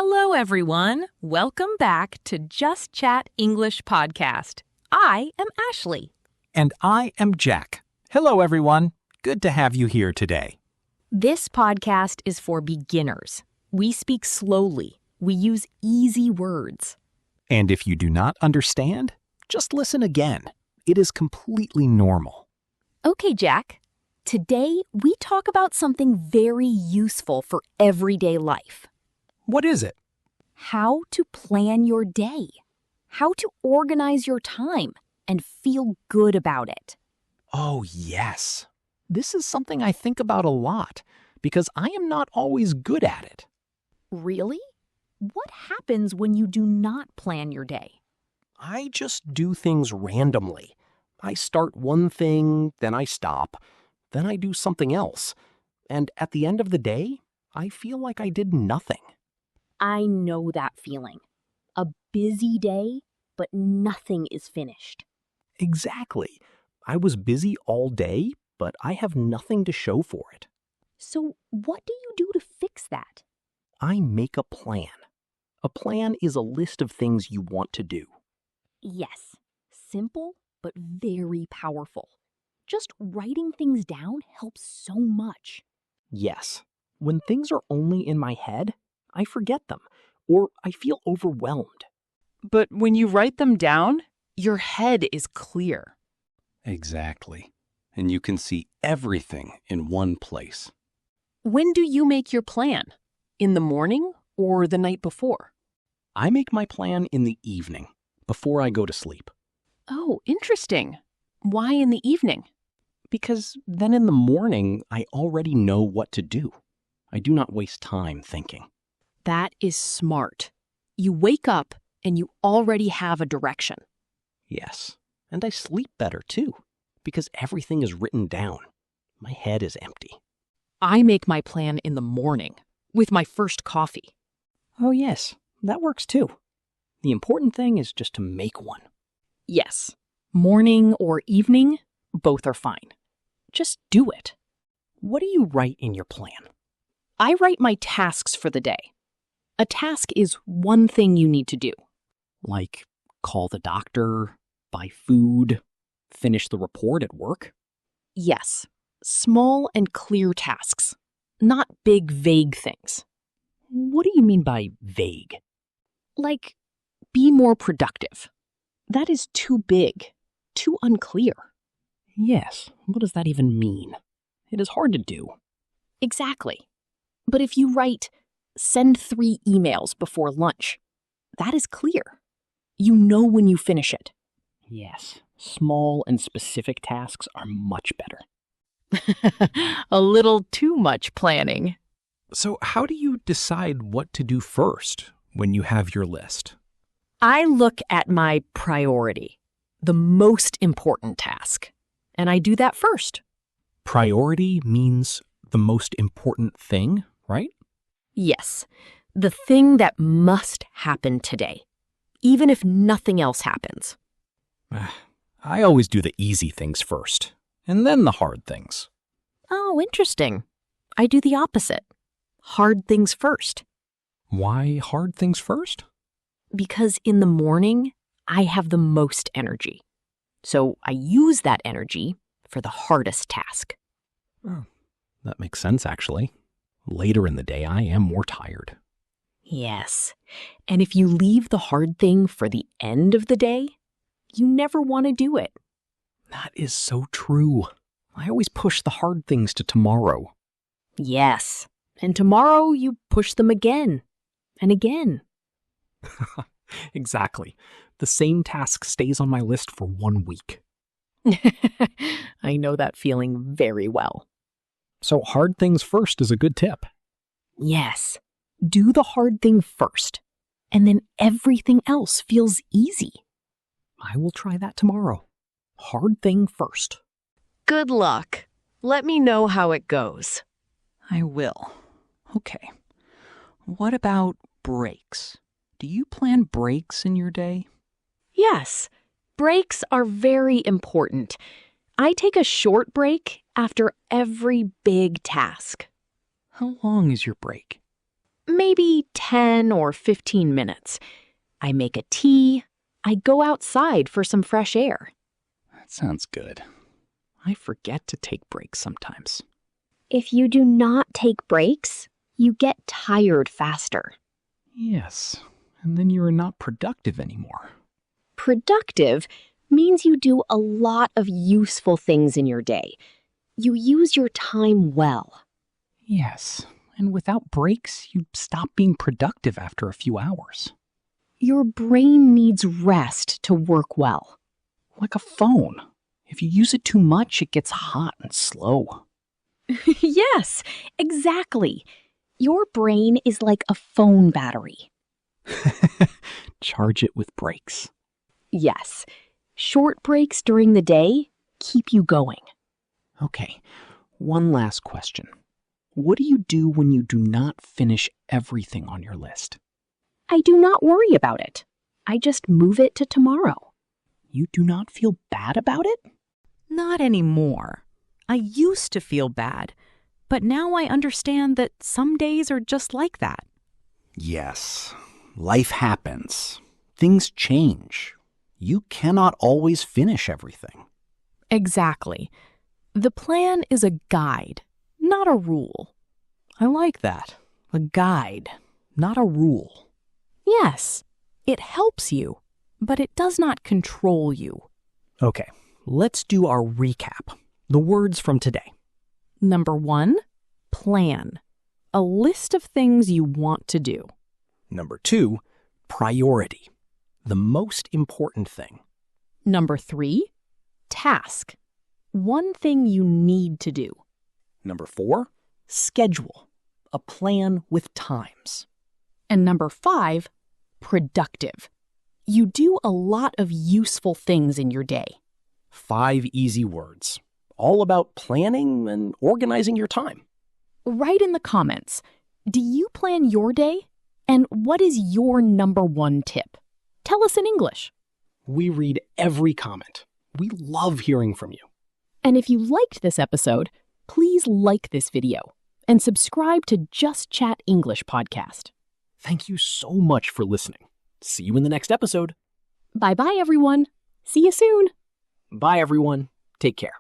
Hello, everyone. Welcome back to Just Chat English Podcast. I am Ashley. And I am Jack. Hello, everyone. Good to have you here today. This podcast is for beginners. We speak slowly. We use easy words. And if you do not understand, just listen again. It is completely normal. Okay, Jack. Today, we talk about something very useful for everyday life. What is it? How to plan your day. How to organize your time and feel good about it. Oh, yes. This is something I think about a lot because I am not always good at it. Really? What happens when you do not plan your day? I just do things randomly. I start one thing, then I stop, then I do something else. And at the end of the day, I feel like I did nothing. I know that feeling. A busy day, but nothing is finished. Exactly. I was busy all day, but I have nothing to show for it. So what do you do to fix that? I make a plan. A plan is a list of things you want to do. Yes, simple but very powerful. Just writing things down helps so much. Yes. When things are only in my head, I forget them, or I feel overwhelmed. But when you write them down, your head is clear. Exactly. And you can see everything in one place. When do you make your plan? In the morning or the night before? I make my plan in the evening, before I go to sleep. Oh, interesting. Why in the evening? Because then in the morning, I already know what to do. I do not waste time thinking. That is smart. You wake up and you already have a direction. Yes, and I sleep better too, because everything is written down. My head is empty. I make my plan in the morning with my first coffee. Oh yes, that works too. The important thing is just to make one. Yes, morning or evening, both are fine. Just do it. What do you write in your plan? I write my tasks for the day. A task is one thing you need to do. Like call the doctor, buy food, finish the report at work? Yes, small and clear tasks, not big, vague things. What do you mean by vague? Like, be more productive. That is too big, too unclear. Yes, what does that even mean? It is hard to do. Exactly. But if you write, send 3 emails before lunch, that is clear. You know when you finish it. Yes, small and specific tasks are much better. A little too much planning. So how do you decide what to do first when you have your list? I look at my priority, the most important task, and I do that first. Priority means the most important thing, right? Yes, the thing that must happen today, even if nothing else happens. I always do the easy things first, and then the hard things. Oh, interesting. I do the opposite. Hard things first. Why hard things first? Because in the morning, I have the most energy. So I use that energy for the hardest task. Oh, that makes sense, actually. Later in the day, I am more tired. Yes. And if you leave the hard thing for the end of the day, you never want to do it. That is so true. I always push the hard things to tomorrow. Yes. And tomorrow you push them again and again. Exactly. The same task stays on my list for 1 week. I know that feeling very well. So hard things first is a good tip. Yes. Do the hard thing first, and then everything else feels easy. I will try that tomorrow. Hard thing first. Good luck. Let me know how it goes. I will. Okay. What about breaks? Do you plan breaks in your day? Yes, breaks are very important. I take a short break after every big task. How long is your break? Maybe 10 or 15 minutes. I make a tea. I go outside for some fresh air. That sounds good. I forget to take breaks sometimes. If you do not take breaks, you get tired faster. Yes, and then you are not productive anymore. Productive means you do a lot of useful things in your day. You use your time well. Yes, and without breaks, you stop being productive after a few hours. Your brain needs rest to work well. Like a phone. If you use it too much, it gets hot and slow. Yes, exactly. Your brain is like a phone battery. Charge it with breaks. Yes, short breaks during the day keep you going. Okay, one last question. What do you do when you do not finish everything on your list? I do not worry about it. I just move it to tomorrow. You do not feel bad about it? Not anymore. I used to feel bad, but now I understand that some days are just like that. Yes, life happens. Things change. You cannot always finish everything. Exactly. The plan is a guide, not a rule. I like that. A guide, not a rule. Yes, it helps you, but it does not control you. Okay, let's do our recap. The words from today. Number 1, plan. A list of things you want to do. Number 2, priority. The most important thing. Number 3, task. One thing you need to do. Number 4, schedule. A plan with times. And number 5, productive. You do a lot of useful things in your day. 5 easy words. All about planning and organizing your time. Write in the comments, do you plan your day? And what is your number 1 tip? Tell us in English. We read every comment. We love hearing from you. And if you liked this episode, please like this video and subscribe to Just Chat English podcast. Thank you so much for listening. See you in the next episode. Bye-bye, everyone. See you soon. Bye, everyone. Take care.